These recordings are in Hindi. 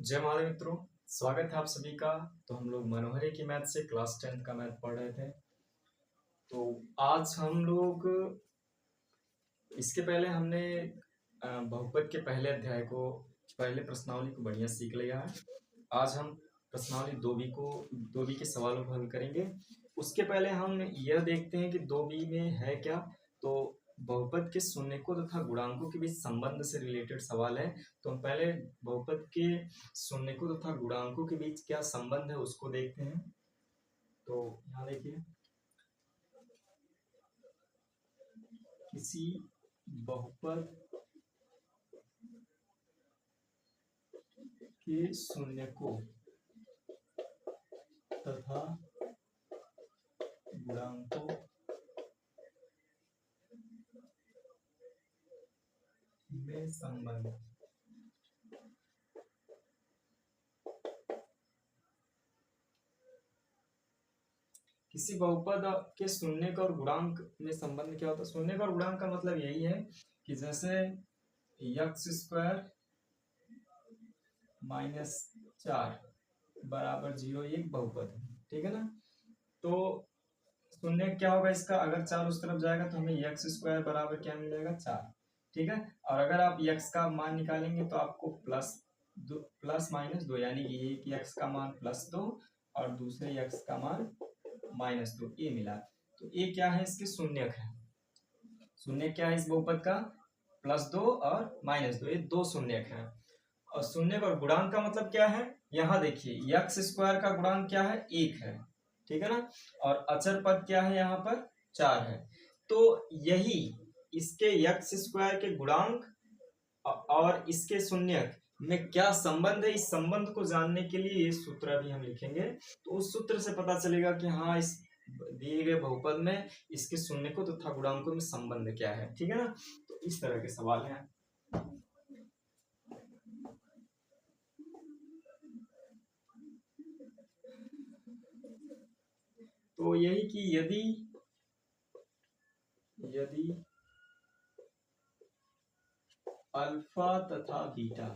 जय महादेव मित्रों, स्वागत है आप सभी का। तो हम लोग मनोहरी की मैथ से क्लास 10th का मैथ पढ़ रहे थे। तो आज हम लोग इसके पहले हमने बहुपद के पहले अध्याय को, पहले प्रश्नावली को बढ़िया सीख लिया है। आज हम प्रश्नावली 2B के सवालों को हल करेंगे। उसके पहले हम यह देखते हैं कि 2B में है क्या। तो बहुपद के शून्यकों तथा गुणांकों के बीच संबंध से रिलेटेड सवाल है। तो हम पहले बहुपद के शून्यकों तथा गुणांकों के बीच क्या संबंध है उसको देखते हैं। तो यहाँ देखिए, किसी बहुपद के शून्यकों तथा गुणांकों में संबंध। किसी बहुपद के शून्यक और गुणांक में संबंध क्या होता है? शून्यक और गुणांक का मतलब यही है कि जैसे x² - 4 बराबर 0 एक बहुपद है, ठीक है ना। तो शून्य क्या होगा इसका? अगर 4 उस तरफ जाएगा तो हमें x² बराबर क्या मिलेगा? 4, ठीक है। और अगर आप x का मान निकालेंगे तो आपको +2 यानी कि एक x का मान +2 और दूसरे x का मान -2 ये मिला। तो ये क्या है? इसके शून्यक है। शून्य क्या है इस बहुपद का? +2 और -2, ये दो शून्यक है। और शून्यक और गुणांक का मतलब क्या है? यहाँ देखिए, x² का गुणांक क्या है? 1 है, ठीक है ना। और अचर पद क्या है? यहाँ पर 4 है। तो यही इसके x² के गुणांक और इसके शून्यक में क्या संबंध है, इस संबंध को जानने के लिए ये सूत्र अभी हम लिखेंगे। तो उस सूत्र से पता चलेगा कि हाँ, इस दिए गए बहुपद में इसके शून्यकों तथा गुणांकों में संबंध क्या है, ठीक है ना। तो इस तरह के सवाल हैं। तो यही कि यदि अल्फा तथा बीटा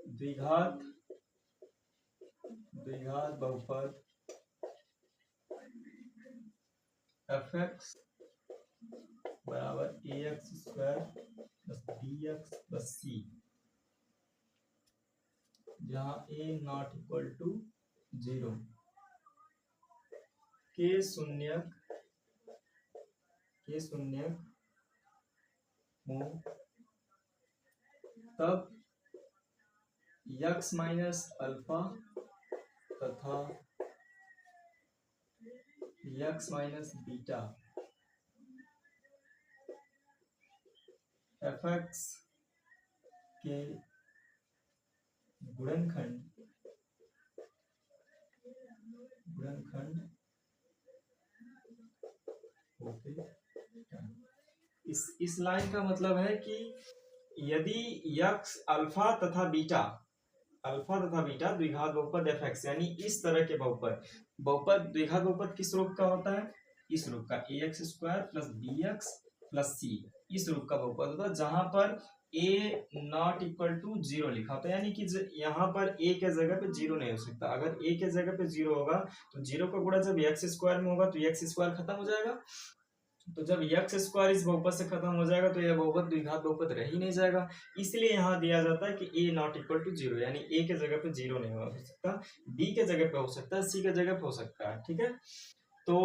द्विघात बहुपद fx बराबर ax² bx + c, जहाँ a ≠ 0 के शून्यक हो, तब x - अल्फा तथा x - बीटा fx के गुणनखंड होते हैं। इस लाइन का मतलब है कि यदि x अल्फा तथा बीटा द्विघात बहुपद fx, यानी इस तरह के बहुपद द्विघात बहुपद किस रूप का होता है? इस रूप का ax² + bx + c, इस रूप का बहुपद होता है, जहां पर a ≠ 0 लिखा होता है। यानी कि यहाँ पर a के जगह पे 0 नहीं हो सकता। अगर a के जगह पे 0 होगा तो 0 का गुणा जब x² में होगा तो x² खत्म हो जाएगा। तो जब x² इस बहुपद से खत्म हो जाएगा तो यह बहुपद द्विघात बहुपद रह ही नहीं जाएगा। इसलिए यहाँ दिया जाता है कि a ≠ 0, यानी a के जगह पे 0 नहीं हो सकता, b के जगह पे हो सकता है, c के जगह पे हो सकता है, ठीक है। तो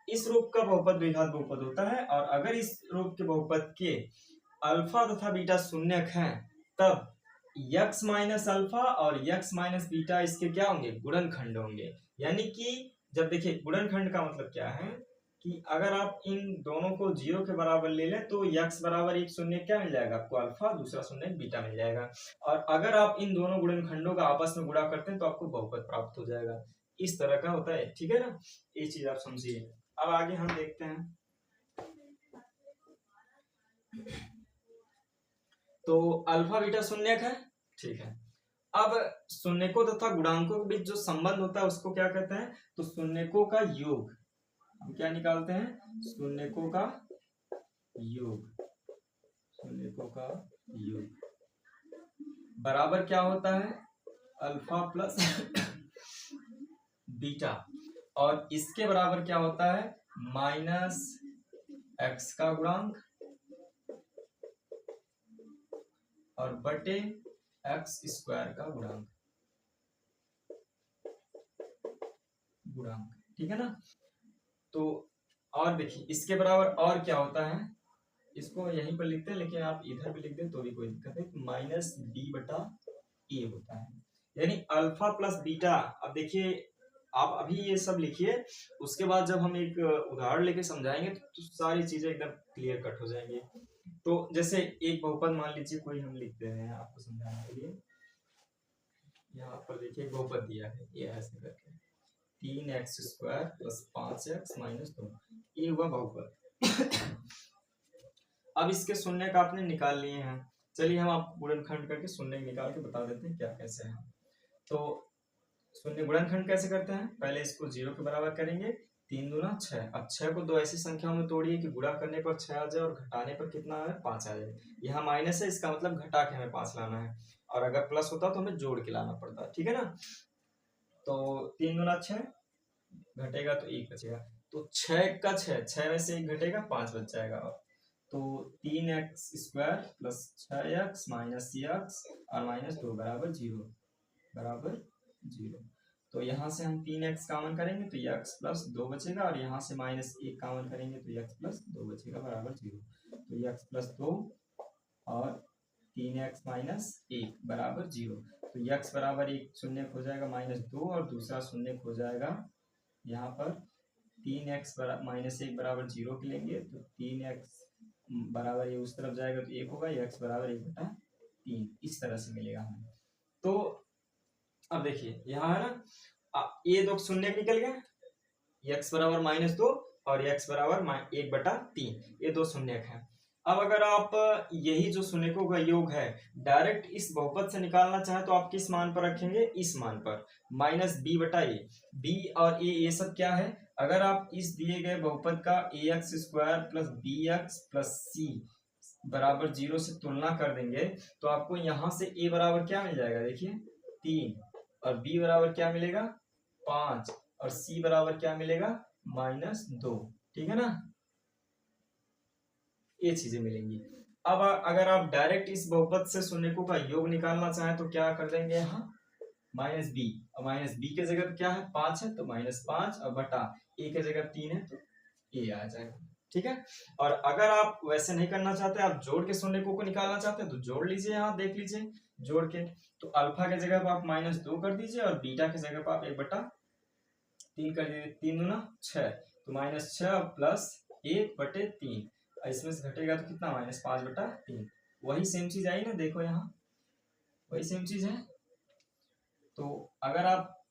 इस रूप का बहुपद द्विघात बहुपद होता है। और अगर इस रूप के बहुपद के अल्फा तथा बीटा शून्यक हैं, तब x - अल्फा और x - बीटा इसके क्या होंगे? गुणनखंड होंगे। यानी कि जब देखिए, गुणनखंड का मतलब क्या है कि अगर आप इन दोनों को 0 के बराबर ले लें तो x बराबर एक शून्य क्या मिल जाएगा आपको? अल्फा, दूसरा शून्य बीटा मिल जाएगा। और अगर आप इन दोनों गुणनखंडों का आपस में गुणा करते हैं तो आपको बहुपद प्राप्त हो जाएगा। इस तरह का होता है, ठीक है ना। ये चीज आप समझिए। अब आगे हम देखते हैं। तो अल्फा बीटा शून्यक है, ठीक है। अब शून्यकों तथा गुणांकों के बीच जो संबंध होता है उसको क्या कहते हैं? तो शून्यकों का योग। हम क्या निकालते हैं? शून्यकों का योग। बराबर क्या होता है अल्फा प्लस बीटा, और इसके बराबर क्या होता है माइनस एक्स का गुणांक और बटे एक्स स्क्वायर का गुणांक, ठीक है ना। तो और देखिए इसके बराबर और क्या होता है, इसको यहीं पर लिखते हैं लेकिन आप इधर भी लिख दें तो भी कोई दिक्कत नहीं, माइनस बी बटा ए होता है, यानी अल्फा प्लस बीटा। अब देखिए आप अभी ये सब लिखिए, उसके बाद जब हम एक उदाहरण लेके समझाएंगे तो सारी चीजें एकदम क्लियर कट हो जाएंगी। तो जैसे एक बहुपद मान लीजिए कोई हम लिखते हैं आपको समझाने के लिए, यहाँ पर देखिए बहुपद दिया है ये ऐसे करके 3x square plus 5x minus 2, ये हुआ बहुपद। अब इसके शून्य का आपने निकाल लिए हैं, चलिए हम आपको गुणनखंड करके शून्य निकाल के बता देते हैं क्या कैसे है। तो शून्य गुणनखंड कैसे करते हैं, पहले इसको 0 के बराबर करेंगे, 3 दूना 6। अब 6 को दो ऐसी संख्याओं में तोड़िए कि गुणा करने पर 6 आ जाए और घटाने पर कितना आए 5 आ जाए। यहाँ माइनस है, इसका मतलब घटा के हमें 5 लाना है, और अगर प्लस होता तो हमें जोड़ के लाना पड़ता, ठीक है ना। तो 3 दूना 6, घटेगा तो 1 बचेगा, तो 6 का 6 में से 1 घटेगा 5 बच जाएगा। तो 3x square plus 6x minus x और माइनस 2 बराबर 0। तो यहाँ से हम 3x कॉमन करेंगे तो x प्लस 2 बचेगा, और यहाँ से माइनस 1 कॉमन करेंगे तो x प्लस 2 बचेगा बराबर 0। तो x प्लस 2 और 3x माइनस 1 बराबर 0। तो x बराबर 1 शून्य हो जाएगा माइनस 2, और दूसरा शून्य हो जाएगा यहाँ पर 3x माइनस 1 बराबर 0 के लेंगे तो 3x बराबर ये उस तरफ जाएगा तो 1 होगा, x बराबर 1 बटा 3 इस तरह से मिलेगा हमें। तो अब देखिए यहाँ है ना, ये दो शून्य निकल गया, x बराबर माइनस 2 और x बराबर 1 बटा 3, ये दो शून्य है। अब अगर आप यही जो शून्यकों का योग है डायरेक्ट इस बहुपद से निकालना चाहे तो आप किस मान पर रखेंगे, इस मान पर, माइनस बी बटा ए। बी और ए ये सब क्या है, अगर आप इस दिए गए बहुपद का ax square plus B X plus C बराबर 0 से तुलना कर देंगे तो आपको यहाँ से a बराबर क्या मिल जाएगा, देखिए 3, और b बराबर क्या मिलेगा 5, और c बराबर क्या मिलेगा माइनस 2, ठीक है ना, ये चीजें मिलेंगी। अब अगर आप डायरेक्ट इस बहुपद से शून्यकों का योग निकालना चाहें तो क्या कर देंगे, यहाँ माइनस बी, और माइनस बी के जगह क्या है 5 है तो माइनस 5, और बटा ए के जगह 3 है तो ए आ जाएगा, ठीक है। और अगर आप वैसे नहीं करना चाहते, आप जोड़ के शून्यकों को निकालना चाहते हैं तो जोड़ लीजिए, यहाँ देख लीजिए जोड़ के, तो अल्फा के जगह पर आप माइनस 2 कर दीजिए और बीटा के जगह पर आप 1 बटा 3 कर दीजिए, 3 दूना 6, तो माइनस 6 प्लस 1 बटे 3, इसमें से घटेगा तो कितना माइनस 5 बटा 3, वही सेम चीज आई ना, देखो यहाँ वही सेम चीज है। तो अगर आप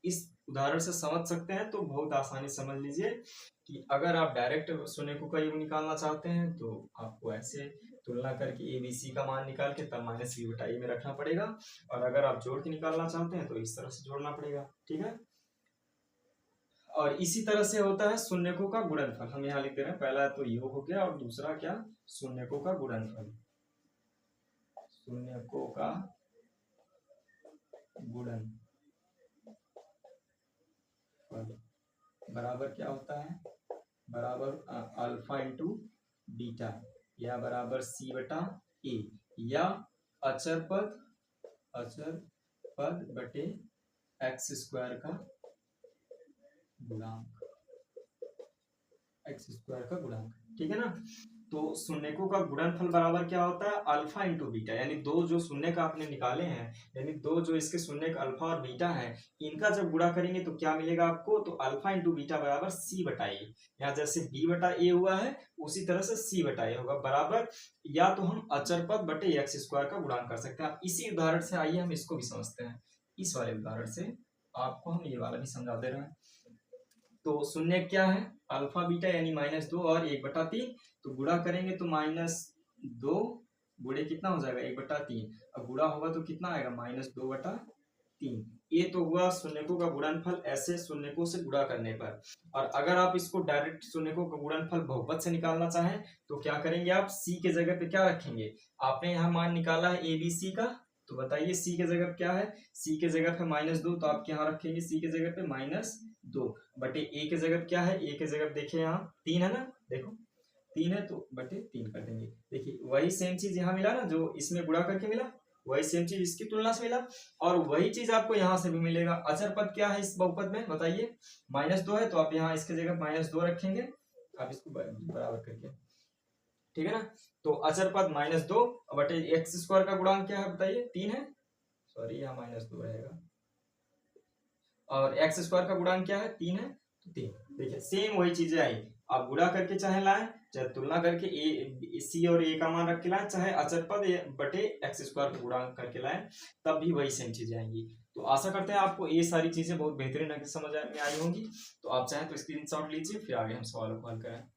इस उदाहरण से समझ सकते हैं तो बहुत आसानी समझ लीजिए कि अगर आप डायरेक्ट शून्यकों का योग निकालना चाहते हैं तो आपको ऐसे तुलना करके ए बी सी का मान निकाल के तब माइनस बी बटा ए में रखना पड़ेगा, और अगर आप जोड़ के निकालना चाहते हैं तो इस तरह से जोड़ना पड़ेगा, ठीक है। और इसी तरह से होता है शून्यकों का गुणनफल, हम यहाँ लिख दे रहे हैं, पहला तो योग हो गया और दूसरा क्या शून्यकों का गुणनफल, शून्यकों का गुणनफल बराबर क्या होता है, बराबर अल्फा इंटू बीटा, या बराबर सी बटा ए, या अचर पद बटे एक्स स्क्वायर का गुणांक, ठीक है ना। तो शून्यकों का गुणनफल बराबर क्या होता है अल्फा इंटू बीटा, यानी दो जो शून्य का आपने निकाले हैं, यानी दो जो इसके शून्य का अल्फा और बीटा है, इनका जब गुणा करेंगे तो क्या मिलेगा आपको, तो अल्फा इंटू बीटा बराबर सी बटा ए, यहाँ जैसे बी बटा ए हुआ है उसी तरह से सी बटा ए होगा, बराबर या तो हम अचर पद बटे एक्स स्क्वायर का गुणांक कर सकते हैं। इसी उदाहरण से आइए हम इसको भी समझते हैं, इस वाले उदाहरण से आपको हम ये वाला भी समझा दे रहे हैं। तो शून्य क्या है अल्फा बीटा यानी माइनस 2 और 1 बटा 3, तो गुणा करेंगे तो माइनस 2 गुणे कितना हो जाएगा 1 बटा 3, अब गुणा होगा तो कितना आएगा माइनस 2 बटा 3। ये तो हुआ शून्यकों का गुणनफल ऐसे शून्यकों से गुणा करने पर। और अगर आप इसको डायरेक्ट शून्यकों का गुणनफल बहुपद से निकालना चाहें तो क्या करेंगे, आप सी के जगह पे क्या रखेंगे, आपने यहाँ मान निकाला है ए बी सी का, तो बताइए सी के जगह क्या है, सी के जगह पे -2, तो आप यहाँ रखेंगे सी के जगह पे -2 बटे ए के जगह क्या है, ए के जगह देखिए यहाँ 3 है ना, देखो 3 है तो बटे 3 कर देंगे। देखिए वही सेम चीज यहाँ मिला ना, जो इसमें गुणा करके मिला, वही सेम चीज इसकी तुलना से मिला, और वही चीज आपको यहाँ से भी मिलेगा। अचर पद क्या है इस बहुपद में बताइए, -2 है, तो आप यहाँ इसके जगह -2 रखेंगे, आप इसको बराबर करके, ठीक है ना। तो अचर पद -2 बटे एक्स स्क्वायर का गुणांक क्या है बताइए, 3 है, सॉरी यहाँ -2 रहेगा, और एक्स स्क्वायर का गुणांक क्या है, 3 है, तो 3। देखिए सेम वही चीजें आई, आप गुणा करके चाहे लाएं, चाहे तुलना करके ए सी और ए का मान रख के लाएं, चाहे अचर पद बटे एक्स स्क्वायर का गुणांक करके लाएं, तब भी वही सेम चीजें आएंगी। तो आशा करते हैं आपको ये सारी चीजें बहुत बेहतरीन समझ में आई होंगी। तो आप चाहें तो स्क्रीनशॉट लीजिए, फिर आगे हम सवालों को हल करें।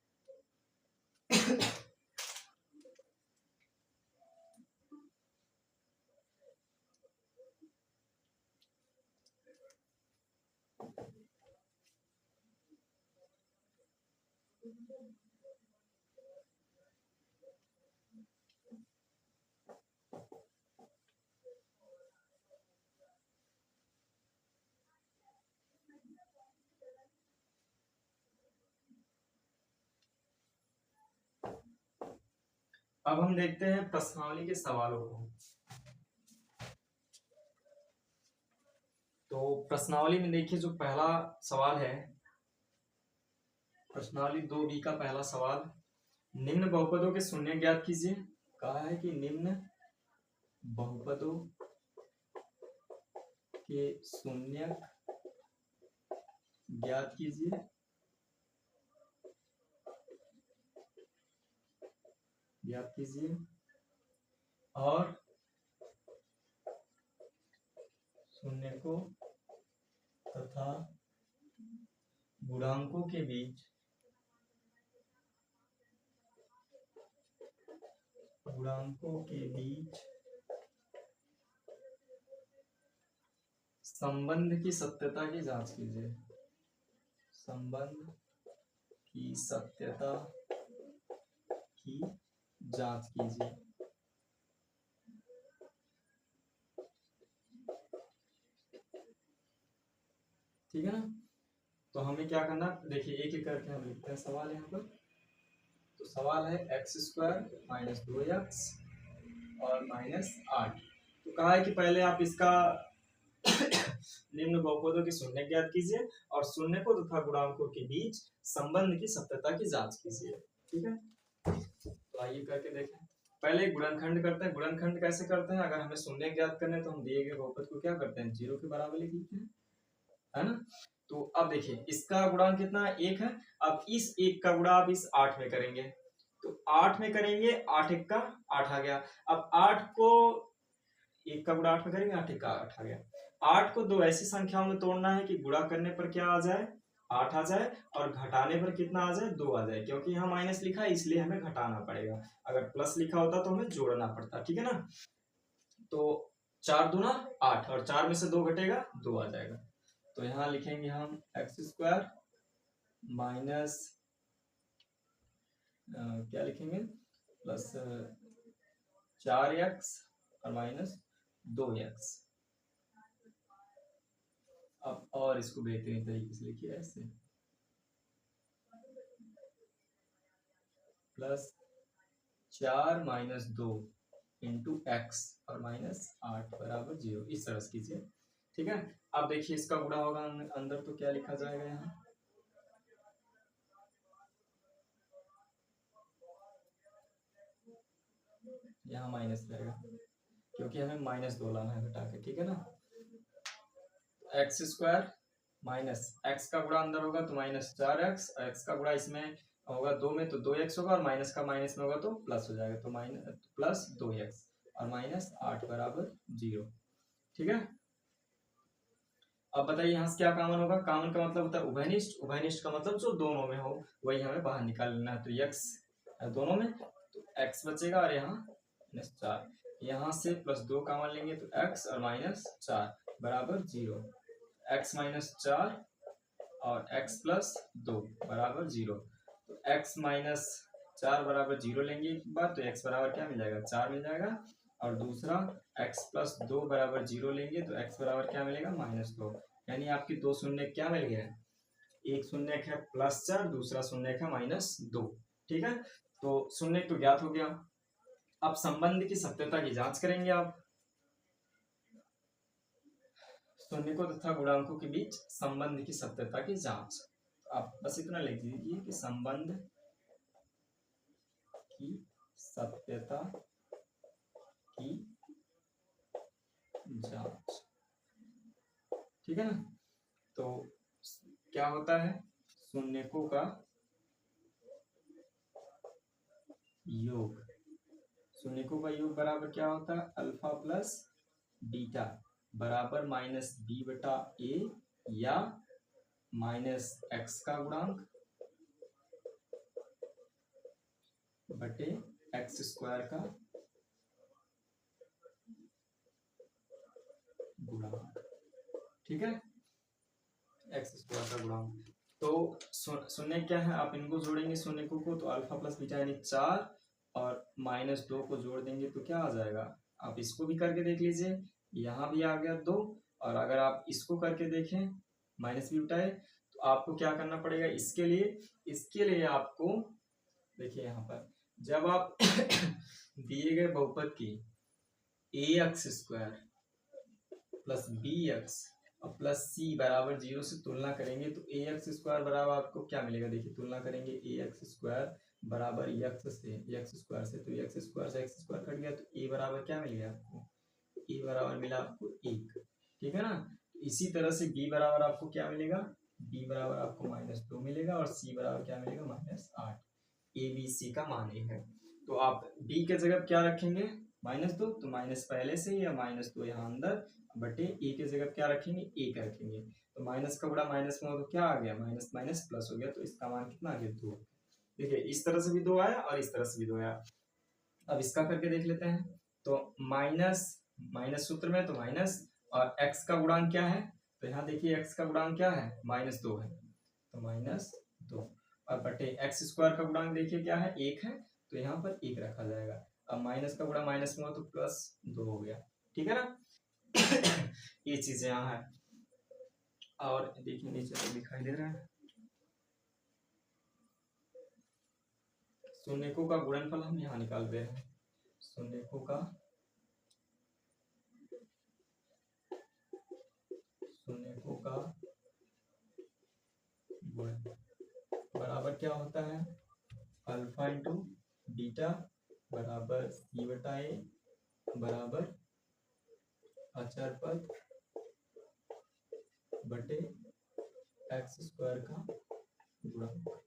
अब हम देखते हैं प्रश्नावली के सवालों को। तो प्रश्नावली में देखिए जो पहला सवाल है, प्रश्नावली 2B का पहला सवाल, निम्न बहुपदों के शून्य ज्ञात कीजिए। कहा है कि निम्न बहुपदों के शून्य ज्ञात कीजिए। और शून्य को तथा गुणांकों के बीच संबंध की सत्यता की जांच कीजिए। संबंध की सत्यता की जांच कीजिए। ठीक है ना। तो हमें क्या करना, देखिए एक एक करके हम लिखते हैं सवाल यहाँ पर। तो सवाल है x स्क्वायर -2x और -8। तो कहा है कि पहले आप इसका निम्न बहुपदों के शून्य ज्ञात कीजिए और शून्य को तथा गुणांकों के बीच संबंध की सत्यता की जांच कीजिए। ठीक है, तो आइए करके देखें। पहले गुणनखंड करते हैं। गुणनखंड कैसे करते हैं, अगर हमें शून्य ज्ञात करने तो हम दिए गए बहुपद को क्या करते हैं, 0 के बराबर लिख लेते हैं, है ना। तो अब देखिए इसका गुणांक कितना है, 1 है। अब इस 1 का गुणा आप इस 8 में करेंगे, तो 8 में करेंगे, 8 1 का 8 आ गया। अब 8 को 1 का गुणा 8 में करेंगे, 8 1 का 8 आ गया। 8 को दो ऐसी संख्याओं में तोड़ना है कि गुणा करने पर क्या आ जाए, 8 आ जाए, और घटाने पर कितना आ जाए, 2 आ जाए। क्योंकि यहाँ माइनस लिखा है इसलिए हमें घटाना पड़ेगा, अगर प्लस लिखा होता तो हमें जोड़ना पड़ता। ठीक है ना। तो 4 दूना 8 और 4 में से 2 घटेगा, 2 आ जाएगा। तो यहाँ लिखेंगे हम एक्स स्क्वायर माइनस क्या लिखेंगे, प्लस 4x और माइनस 2x। अब और इसको बेहतरीन तरीके से लिखिए ऐसे, प्लस 4 माइनस 2 इंटू एक्स और -8 बराबर 0, इस तरह से कीजिए। ठीक है। अब देखिए इसका गुणा होगा अंदर, तो क्या लिखा जाएगा, यहाँ माइनस रहेगा क्योंकि हमें -2 लाना है घटा के। ठीक है ना। एक्स स्क्वायर माइनस एक्स का गुणा अंदर होगा तो -4x, और एक्स का गुणा इसमें होगा 2 में तो 2x होगा, और माइनस का माइनस में होगा तो प्लस हो जाएगा, तो प्लस 2x और -8 बराबर 0। ठीक है। अब बताइए यहाँ से क्या कॉमन होगा, कॉमन का मतलब होता है उभयनिष्ठ, उभयनिष्ठ का मतलब जो दोनों में हो वही हमें बाहर निकाल लेना है। तो x दोनों में, तो x बचेगा, और यहाँ -4, यहाँ से +2 कॉमन लेंगे तो x और -4 बराबर 0। x -4 और x + 2 बराबर 0। तो x -4 बराबर 0 लेंगे एक बार, तो x बराबर क्या मिल जाएगा, 4 मिल जाएगा, और दूसरा x प्लस 2 बराबर 0 लेंगे तो x बराबर क्या मिलेगा -2। यानी आपकी दो शून्य क्या मिल गया, एक शून्य है +4, दूसरा शून्य है -2। ठीक है, तो शून्य तो ज्ञात हो गया। अब संबंध की सत्यता की जांच करेंगे आप। शून्यकों तथा गुणांकों के बीच संबंध की सत्यता की जांच। आप बस इतना लिख दीजिए कि संबंध की सत्यता की जांच। ठीक है ना, तो क्या होता है, शून्यकों का योग, शून्यकों का योग बराबर क्या होता है, अल्फा प्लस बीटा बराबर -b/a या -x का गुणांक बटे x² का गुणांक। ठीक है, x² का गुणांक। तो शून्य क्या है, आप इनको जोड़ेंगे शून्यकों को तो अल्फा प्लस बीटा यानी 4 और -2 को जोड़ देंगे तो क्या आ जाएगा, आप इसको भी करके देख लीजिए, यहाँ भी आ गया 2। और अगर आप इसको करके देखें -b उठाए तो आपको क्या करना पड़ेगा, इसके लिए आपको देखिए यहाँ पर जब आप दिए गए बहुपद की ax² प्लस bx और प्लस c बराबर 0 से तुलना करेंगे तो ax² बराबर आपको क्या मिलेगा, देखिए तुलना करेंगे ax² बराबर x से, x² से, तो x² से x² कट गया तो a बराबर क्या मिल गया आपको, a बराबर मिला आपको 1। ठीक है ना, इसी तरह से b बराबर आपको क्या मिलेगा, b बराबर आपको -2 मिलेगा और c बराबर क्या मिलेगा -8। a b c का मान ये है। तो आप b के जगह क्या रखेंगे -2, तो माइनस पहले से ही या -2 यहाँ अंदर बटे a के जगह क्या रखेंगे, 1 रखेंगे। तो माइनस का गुणा माइनस में हो तो क्या आ गया, माइनस माइनस प्लस हो गया, तो इसका मान कितना आ गया 2। देखिए इस तरह से भी 2 आया और इस तरह से भी 2 आया। अब इसका करके देख लेते हैं, तो माइनस सूत्र में तो माइनस और x का गुणांक क्या है, तो यहाँ देखिए x का गुणांक क्या है, -2 है, तो -2 और बटे x² का गुणांक देखिए क्या है, 1 है, तो यहाँ पर 1 रखा जाएगा। अब माइनस का गुणा माइनस में हो तो +2 हो गया। ठीक है ना ये चीज यहाँ है। और देखिए नीचे तो दिखाई दे रहा है, शून्यकों का गुणनफल हम यहाँ निकाल रहे हैं, शून्यकों का गुणन बराबर क्या होता है, अल्फा इंटू बीटा बराबर c/a बराबर अचर पद बटे x² का गुणनफल।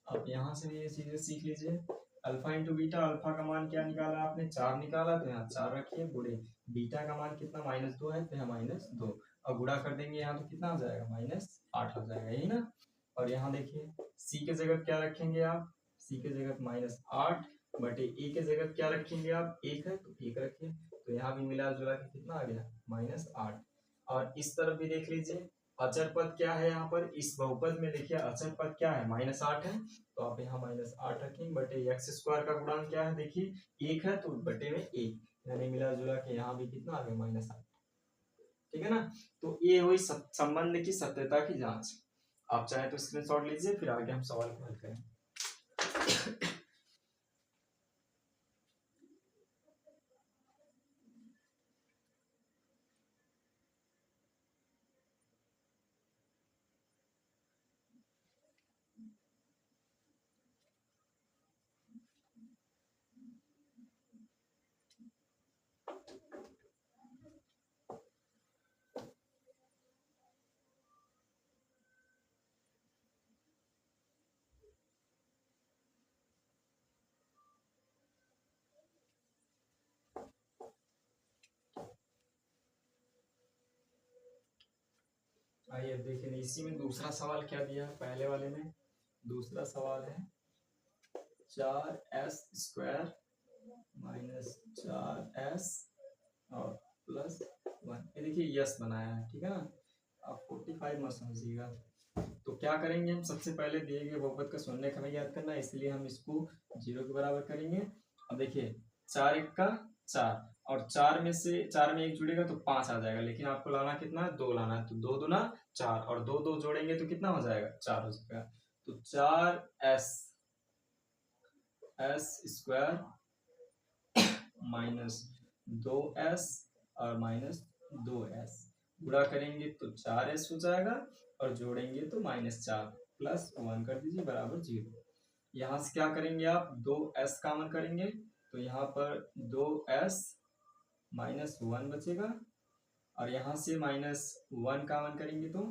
आप यहाँ से भी ये चीजें सीख लीजिए। अल्फा इंटू बीटा, अल्फा का मान क्या निकाला आपने, 4 निकाला, तो यहाँ 4 रखिए गुणे बीटा का मान कितना -2 है, तो यहाँ -2 और गुणा कर देंगे यहाँ तो कितना आ जाएगा, -8 आ जाएगा, यही ना। और यहाँ देखिए c के जगह क्या रखेंगे आप, c के जगह -8 बटे a के जगह क्या रखेंगे आप, 1 है तो 1 रखिए, तो यहाँ भी मिला जुला के कितना आ गया -8। और इस तरफ भी देख लीजिए अचर पद क्या है, यहाँ पर इस बहुपद में देखिए अचर पद क्या है, -8 है, तो आप यहाँ -8 रखेंगे बटे x² का गुणांक क्या है, देखिए 1 है तो बटे में 1, यानी मिला जुला के यहाँ भी कितना आ गया -8। ठीक है ना, तो ये हुई संबंध की सत्यता की जांच। आप चाहे तो स्क्रीनशॉट लीजिए, फिर आगे हम सवाल को हल करें। आइए अब देखिए इसी में दूसरा सवाल क्या दिया है, पहले वाले में दूसरा सवाल है 4s² - 4s और +1, ये देखिए यस बनाया है। ठीक है ना, आप 45 मत समझिएगा। तो क्या करेंगे हम, सबसे पहले दिए गए बहुपद का शून्य हमें ज्ञात करना है, इसलिए हम इसको 0 के बराबर करेंगे। अब देखिए 4 एक का 4, और 4 में से 4 में 1 जुड़ेगा तो 5 आ जाएगा, लेकिन आपको लाना कितना है, 2 लाना है, तो 2 दूना 4, और 2 2 जोड़ेंगे तो कितना हो जाएगा, 4 हो जाएगा। तो 4s स्क्वायर माइनस 2s और माइनस 2s, गुणा करेंगे तो 4s हो जाएगा, और जोड़ेंगे तो -4 प्लस 1 कर दीजिए बराबर 0। यहाँ से क्या करेंगे आप, 2s कॉमन करेंगे, तो यहाँ पर 2s -1 बचेगा, और यहाँ से -1 कॉमन करेंगे तो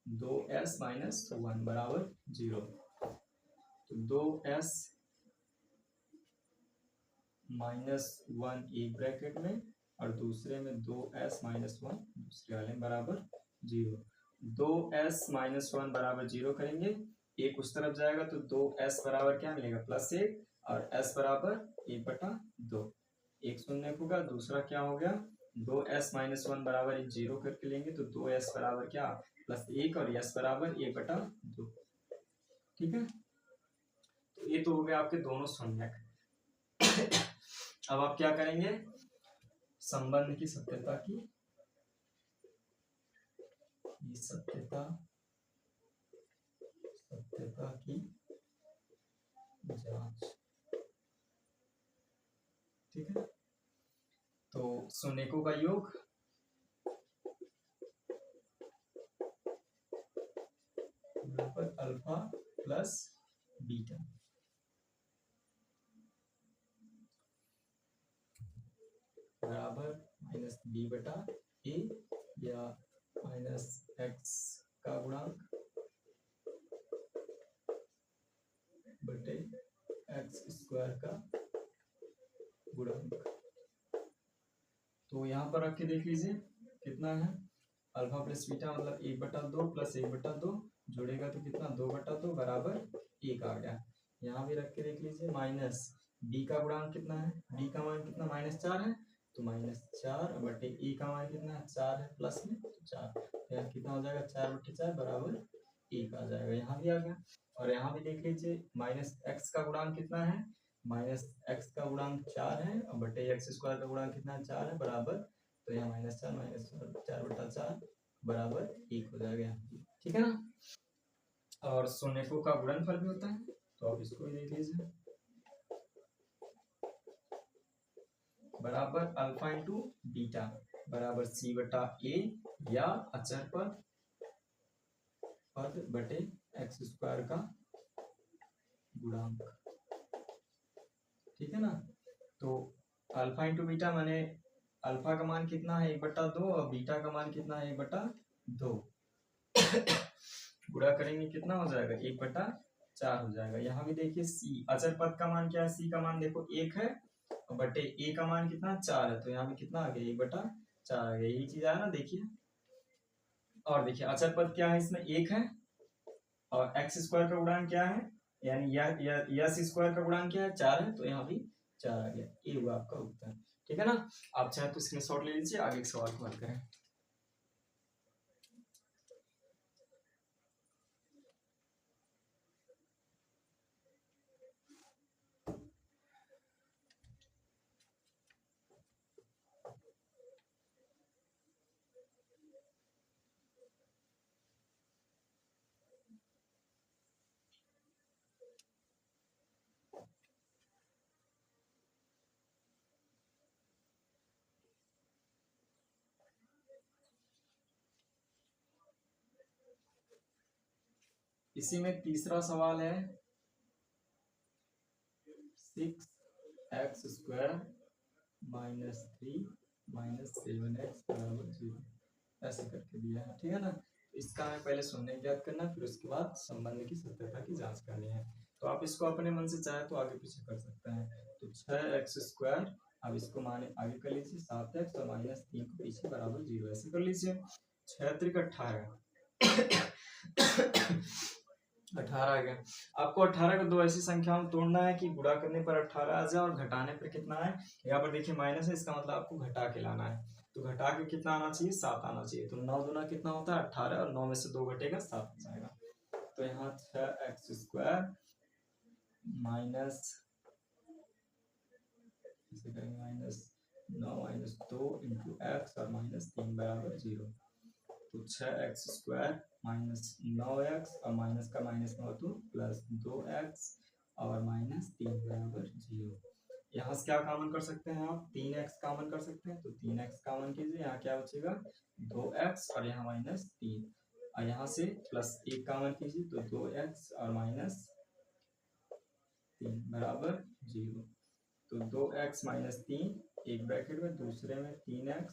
2s -1 बराबर 0। तो 2s -1 एक ब्रैकेट में, और दूसरे में 2s -1 दूसरे वाले में बराबर 0। 2s -1 बराबर 0 करेंगे, एक उस तरफ जाएगा तो 2s बराबर क्या मिलेगा, +1, और s बराबर 1/2। एक शून्य होगा, दूसरा क्या हो गया, 2s -1 बराबर 0 करके लेंगे तो 2s बराबर क्या, +1, और s बराबर 1/2। ठीक है, तो ये तो हो गया आपके दोनों शून्यक। अब आप क्या करेंगे, संबंध की सत्यता की जांच। ठीक है, तो शून्यकों का योग बराबर अल्फा प्लस बीटा बराबर -b/a, या -x का गुणांक बटे x² का गुणांक। तो यहाँ पर रख के देख लीजिए कितना है, अल्फा प्लस बीटा मतलब 1/2 प्लस 1/2, जोड़ेगा तो कितना, 2/2 बराबर 1 आ गया। यहाँ भी रख के देख लीजिए, माइनस b का गुणांक कितना है, b का मान कितना, -4 है, तो -4 बटे a का मान कितना है, 4 है, प्लस में 4, तो यहाँ कितना हो जाएगा, 4/4 बराबर 1 आ जाएगा। यहाँ भी आ गया, और यहाँ भी देख लीजिए, -x का गुणांक कितना है, -x का गुणांक 4 है, और बटे x² का गुणांक कितना है, 4 है, बराबर, तो यहाँ -4 4/4 बराबर 1 हो जाएगा। ठीक है ना, और शून्यकों का गुणनफल भी होता है, तो आप इसको भी देख लीजिए, बराबर अल्फा इंटू बीटा बराबर c/a, या अचर पद बटे x² का गुणांक। ठीक है ना, तो अल्फा इंटू बीटा माने अल्फा का मान कितना है, 1/2, और बीटा का मान कितना है, 1/2। गुणा करेंगे कितना हो जाएगा, 1/4 हो जाएगा। यहाँ भी देखिए c अचर पद का मान क्या है, c का मान देखो 1 है, और बटे a का मान कितना 4 है, तो यहाँ भी कितना आ गया, 1/4 आ गया। यही चीज आया ना, देखिए, और देखिए अचर पद क्या है, इसमें 1 है, और x² का गुणांक क्या है, यानी s² का गुणांक क्या है, 4 है, तो यहाँ भी 4 आ गया। ये हुआ आपका उत्तर। ठीक है ना, आप चाहे तो स्क्रीनशॉट ले लीजिए, आगे के सवाल को हल करें। इसी में तीसरा सवाल है, 6x² -3 -7x बराबर 0 ऐसे करके दिया है। ठीक है ना, इसका हमें पहले शून्य ज्ञात करना, फिर उसके बाद संबंध की सत्यता की जांच करनी है। तो आप इसको अपने मन से चाहे तो आगे पीछे कर सकते हैं। तो 6x², अब इसको माने आगे कर लीजिए 7x, और -3 को पीछे बराबर 0 ऐसे कर लीजिए। 6 त्रिक 18 18 आ गया। आपको 18 को दो ऐसी संख्याओं में तोड़ना है कि गुणा करने पर 18 आ जाए, और घटाने पर कितना है, यहाँ पर देखिए माइनस है, इसका मतलब आपको घटा के लाना है, तो घटा के कितना आना चाहिए, 7 आना चाहिए। तो 9 दूना कितना होता है, 18, और 9 में से 2 घटेगा, 7 हो जाएगा। तो यहाँ 6x² माइनस इसे करेंगे -9 -2 इंटू एक्स और -3 बराबर 0। तो 6x² -9x और माइनस का माइनस में हो तो +2x और -3 बराबर 0। यहाँ से क्या कॉमन कर सकते हैं आप? 3x कॉमन कर सकते हैं, तो 3x कॉमन कीजिए, यहाँ क्या बचेगा 2x और यहाँ -3 और यहाँ से +1 कॉमन कीजिए तो 2x और -3 बराबर 0। तो 2x -3 एक ब्रैकेट में, दूसरे में 3x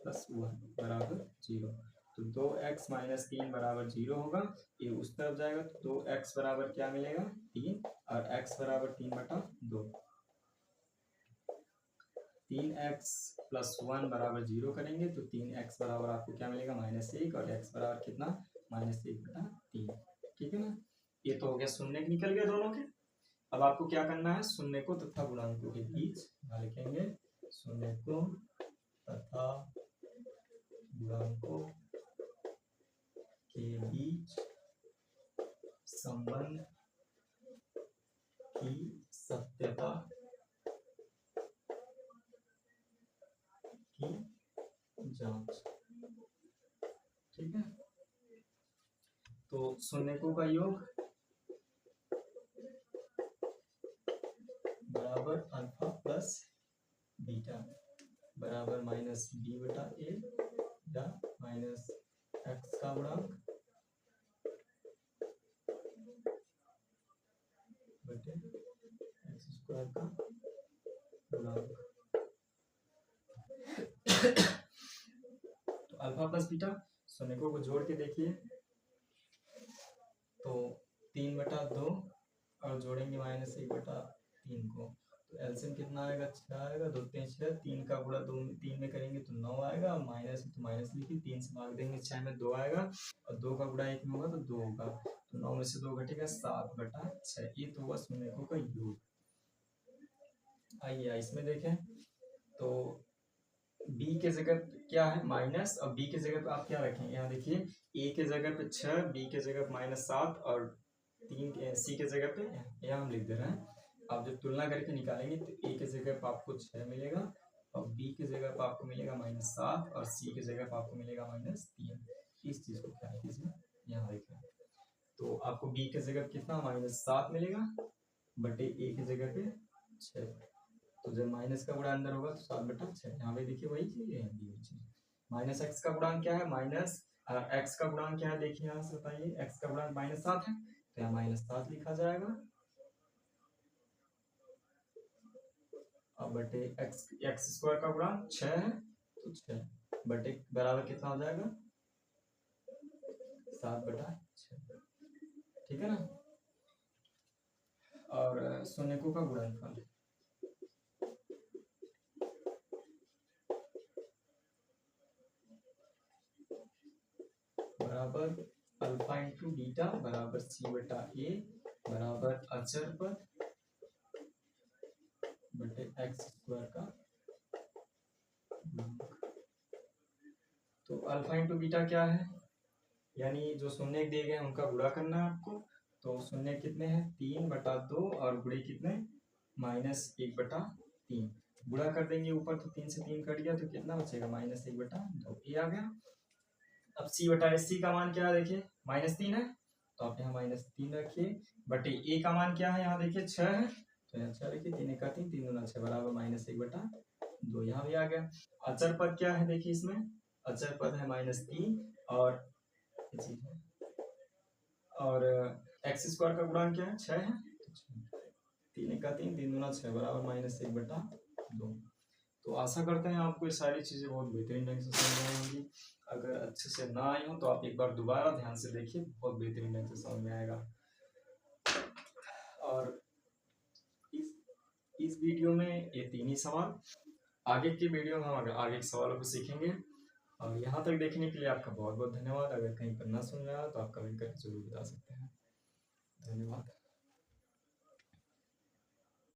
+ 1 बराबर 0। तो 2x -3 बराबर 0 होगा, ये उस तरफ जाएगा तो 2x बराबर क्या मिलेगा 3 और x बराबर 3/2। 3x + 1 बराबर 0 करेंगे तो 3x बराबर आपको क्या मिलेगा -1 और x बराबर कितना -1/3। ठीक है ना, ये तो हो गया शून्य निकल गया दोनों के। अब आपको क्या करना है, शून्य को तथा गुणांकों के बीच लिखेंगे, शून्य को तथा गुणांकों के बीच संबंध की सत्यता की जांच। ठीक है, तो शून्यकों का योग बराबर अल्फा प्लस बीटा बराबर -b/a या -x का गुणांक बटे x² का गुणांक। तो अल्फा प्लस बीटा शून्यकों को जोड़ के देखिए तो 3/2 और जोड़ेंगे -1/3 को, तो एलसीएम कितना आएगा 6 आएगा, 2 3 6, 3 का गुणा 3 में करेंगे तो 9 आएगा, माइनस तो माइनस लिखिए, 3 से भाग देंगे 6 में 2 आएगा और 2 का गुणा 1 में होगा तो 2 होगा, तो 9 में से 2 घटेगा 7/6। ये तो हुआ शून्यकों का योग। आइए इसमें देखें तो b के जगह क्या है माइनस और b के जगह पे आप क्या रखेंगे, यहाँ देखिए a के जगह पे 6, b के जगह पे -7 और 3 c के जगह पे यहाँ हम लिख दे रहे हैं। आप जब तुलना करके निकालेंगे तो a के जगह पे आपको 6 मिलेगा और b के जगह पे आपको मिलेगा -7 और c के जगह पे आपको मिलेगा -3। इस चीज को क्या कीजिए यहाँ देखें तो आपको b के जगह कितना -7 मिलेगा बटे a के जगह पे 6, तो जब माइनस का गुणा अंदर होगा तो 7/6। यहाँ पे देखिए वही चीज है, -x का गुणांक क्या है x का गुणांक क्या है देखिए यहाँ से बताइए, x का गुणांक -7 है तो यहाँ -7 लिखा जाएगा अब बटे x² का गुणांक 6 है तो 6 बटे बराबर कितना हो जाएगा 7/6। ठीक है ना, और शून्यकों का गुणनफल बराबर अल्फा इंटू बीटा बराबर c/a बराबर अचर पद बटे x² का गुणांक। तो अल्फा इंटू बीटा क्या है, यानी जो शून्य दिए गए हैं उनका गुणा करना है आपको। तो शून्य कितने हैं 3/2 और गुणे कितने -1/3। गुणा कर देंगे ऊपर तो 3 से 3 कट गया तो कितना बचेगा -1/2, ये आ गया। अब c/c का मान क्या है देखिए -3 है तो आप यहाँ -3 रखिए बटे a का मान क्या है यहाँ देखिए 6 है तो यहाँ 6 रखिए, 3 का 3 3 6 बराबर -1/2, यहाँ भी आ गया। अचर पद क्या है देखिए, इसमें अचर पद है -3 और x² का गुणांक क्या है 6 है, 3 का 3 3 6 बराबर -1/2। तो आशा करते हैं आपको ये सारी चीजें बहुत बेहतरीन ढंग से समझ में आएंगी। अगर अच्छे से ना आई हो तो आप एक बार दोबारा ध्यान से देखिए, बहुत बेहतरीन ढंग से समझ में आएगा। और इस वीडियो में ये 3 ही सवाल, आगे की वीडियो में हम आगे के सवालों को सीखेंगे। और यहाँ तक देखने के लिए आपका बहुत बहुत धन्यवाद। अगर कहीं पर ना सुन रहा तो आप कमेंट करके जरूर बता सकते हैं। धन्यवाद।